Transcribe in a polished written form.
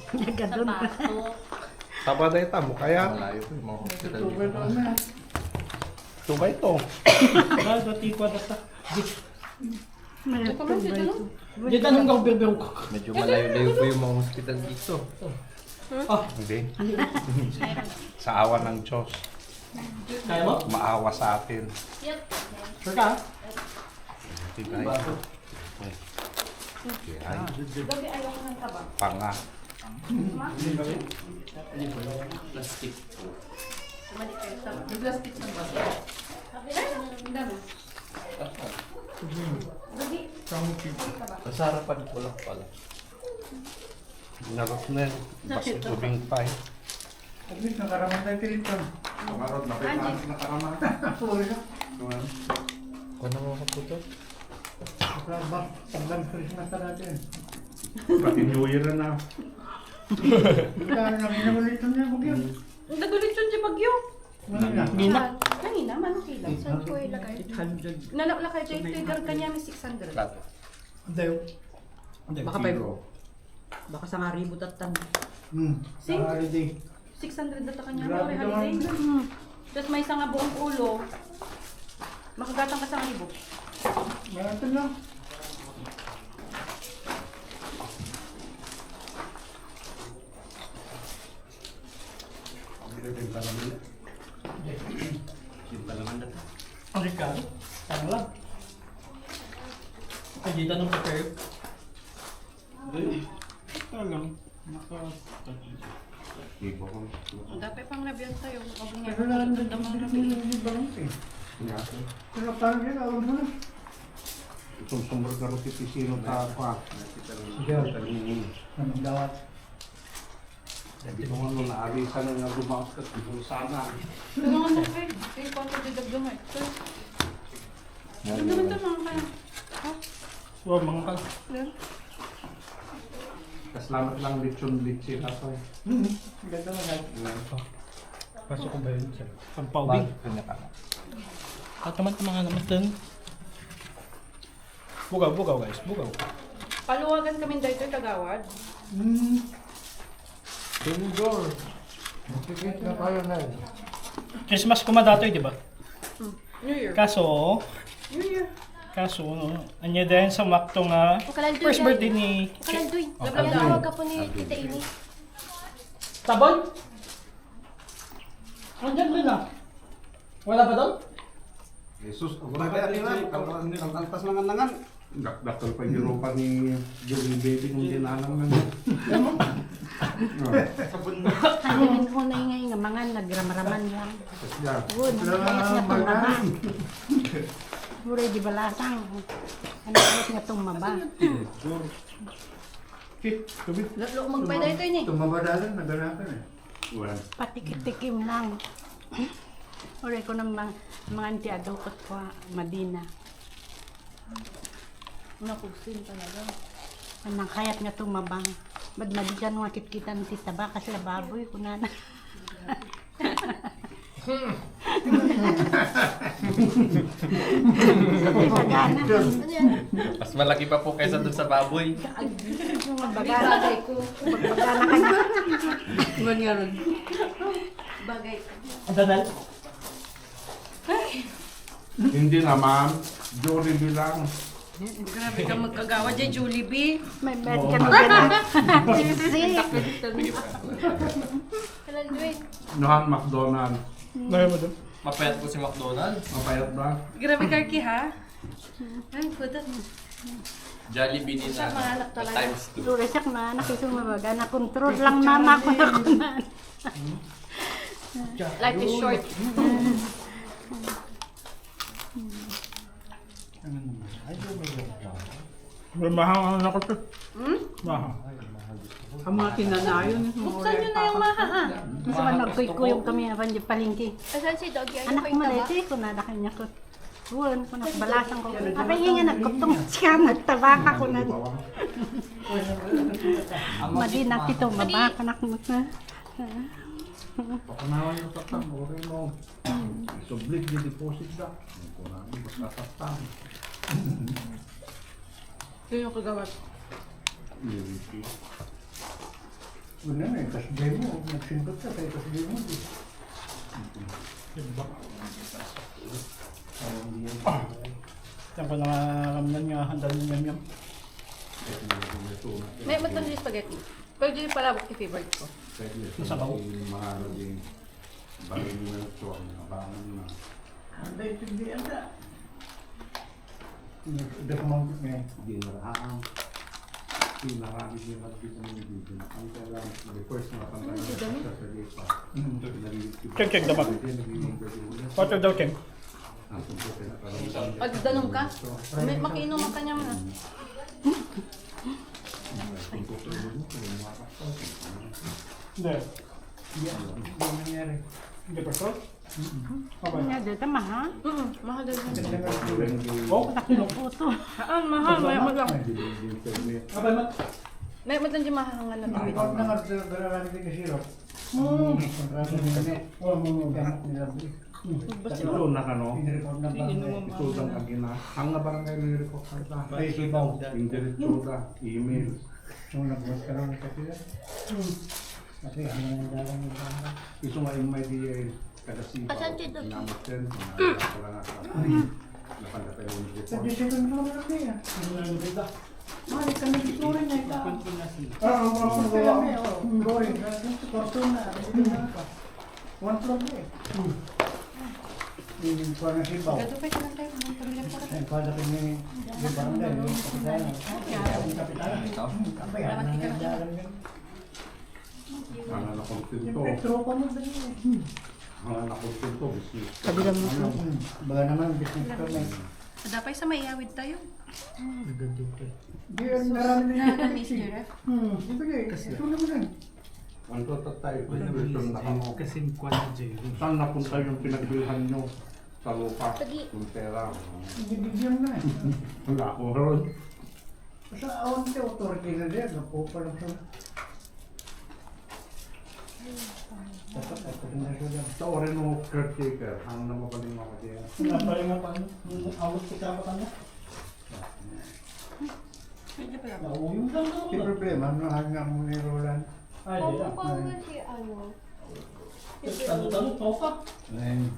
Sapato. Sabado ito mo kaya. Malayo po yung mga hospital. Ito ba ito? Ah, dati ko data. Diyan tanong ka bibiro ko. Medyo malayo-layo po yung mga hospital dito. Hindi. Sa awa ng Diyos. Kaya mo? Maawa sa atin. Yep. Sure ka? Tingnan ito. Ay, Gabi ayaw ko ng taba. panga. Plastic. Mali kayo taba. Yung plastic na ba? Ang dami. Gabi. Sa harapan ko lang pala. Narot na yun. Basta tubing pa eh. At least nakaraman tayo dito. Kamarot na nakaraman. Kung ano mga kaputo? Paglang Christmas na natin. Pati New Year na. Kaya namin nagulit niya, huwag yun. Nagulit yun si Bagyo. Nina. Kanina, manok ilang. Saan ko ilagay? 800. Nalak-lakay dyan. Trigger kanya may 600. Plato. Hindi. Baka 5. Baka sa nga ribot at tan. Sing? Holiday. 600 na to kanya. Grabe May ka holiday. man. Tapos may isang buong ulo. Makagatang ka sa libo. Mayroon lang. Ang Ricardo? Ano lang? Ay, di tanong ka kayo. Ibo ko. Dapat pang nabiyan tayo. Huwag nga. Pero lang din ang mga balance eh. Pero parang yun, alam mo na. Itong sumber ka rin si Sino ka pa. Anong dawat? Hindi ko ano naalisan na nga gumawas ka. Siguro sana. Ano nga mo kayo? Kayo pa ito didagdag mo. Ito. Ano naman ito mga kaya? Ha? Wow, mga kal. Yan. Kasalamat lang lechon-leche na to. Ganda mo na. Pasok ko ba yun sir? Ang paubig. Kanya ka. At naman ito mga naman din. Bugaw, bugaw guys. Bugaw. Paluwagan kami dito kagawad. Tinidor. Makikit na kayo na yun. Christmas ko madatoy, di ba? New Year. Kaso, New Year. anya din sa makto nga Ukalaldoy first birthday ni Ukalaldoy. Okay. Tawag ka po ni Tita Amy. Tabon? Andyan din ah. Wala ba doon? Jesus, ang bagay atin ang altas ng anangan. Dakdakal pa yung pa ni Joey Baby nung dinalang ng... Handimin ko na ingay nga mga nagramaraman lang. Yeah. Good, nagkayas nga itong maba. Buray di balasang. Nagkayas nga itong maba. Lalo magpay dito ni. Tumabadalan, naganakan eh. Well, Patikim-tikim lang. Uray ko ng mga anti-adukot ko, Madina. Nakugsin talaga. Anang kayat nga itong mabang. Ba't madigan nga kitkitan si Taba kasi lababoy ko na na. Sagana. Mas malaki pa po kaysa dun sa baboy. Bagana. Bagay ko. Bagana ka na. Ganyan. Bagay. Ang danal? hindi naman. Jollibee lang. Grabe ka magkagawa dyan, Jollibee. May bed ka na gano'n. Sisi. Kalanduin. Nohan McDonald. Gaya mo doon? Mapayat po si McDonald's. Mapayat ba? Grabe karki ha. Ay, putot. Jollibee din Sa mga anak na talaga. times 2. Dura siya na nakisumabaga na control lang mama ko na kunan. Life is short. Mahang ako to. Mahang. Ang mga tinanayon, mga Buksan nyo na yung maha ha. Kasi man nagkuy-kuyong kami apan di palingki. Asan si Doggy? Ano Anak pa ko yung taba? malete ko na kanya ko. Buwan ko nakabalasan ko. Abay nga nagkuptong siya nagtabaka ko na. Madina pito mabaka nak mo na. Pakanawan yung tatang. Okay mo. Sublik yung deposit na. Kung ano, basta tatang. Yun yung kagawad. Una na eh, kasbay mo. Nagsindot ka kaya kasbay mo. Diba? Parang hindi yan. Diyan ko nakakamnan nga handal ng yam-yam. May matang yung spaghetti. Pero di pala i-favorite ko. Masabaw. Mahalo din. Bagay mo na ito. Abangan na. Anda ito hindi anda. Udah kumangkut niya. Hindi na raang. Pinarami din at dito ng dito. Ang kailangan, the first na pantay na sa lipa. Keng, dapat. Water daw, Keng. Pag danom ka, may makiinom ka niya mo na. Hindi. Hindi nangyari. Hindi pa so? Okay. Nga dito, mahal. Mahal din. Oh, Puto. Mahal. May matang. abay mat. May matang di mahangan na tawid. Ikaw na nga dararami din si Rob. Kontrata nila. Gamit nila. Ito na kano. Pinireport na ba? Ito ang kagina. Ang na barangay ng report kahit Ay, sibaw. indiretso da, email. So, nagbuhat ka lang kasi yan. Kasi ano yung dalang yung dalang. Iso nga yung may di kada sipa. Asan dito? Namoten. Wala na sa napagkatay yung Sa report. December na naman kami ah. Mali kami dito rin niya ito. Ah, Ang gawa mo. Glory. Korto na. One floor na eh. Yung pa na sibaw. Gato pa ka lang tayo. Ang pamilya ko rin. Ay, pada kami yung barangay. Yung kapitan. Yung kapitan. Abay, ano na yung dalang yun. Ang nakontinto. Siyempre, tropa mo ba yun? Ang nakontinto. Business. Kabilang mo. Baga naman, business ko na. Dapat sa maiawid tayo. Di, ang marami din Na na-miss niyo rin. Ibigay, ito naman eh. Ang total tayo. Conversion na kamo. Kasing kwan na Jay. Saan napunta yung pinagbilhan nyo? Sa lupa. Yung pera. Bibigyan na eh. Wala ko ron. Sa awan siya, authority na din. Napo pa lang siya. Dapat ako rin na siya. Sa orin mo caretaker. Ang namagaling ako diyan. Nabali nga pa. Awat kita pa kanya. Medyo pala. Nauyong lang Di naman. problema, nahanga mo ni Roland. Ay, di na. Paano si ano? Talo-talo, toka. Ayun.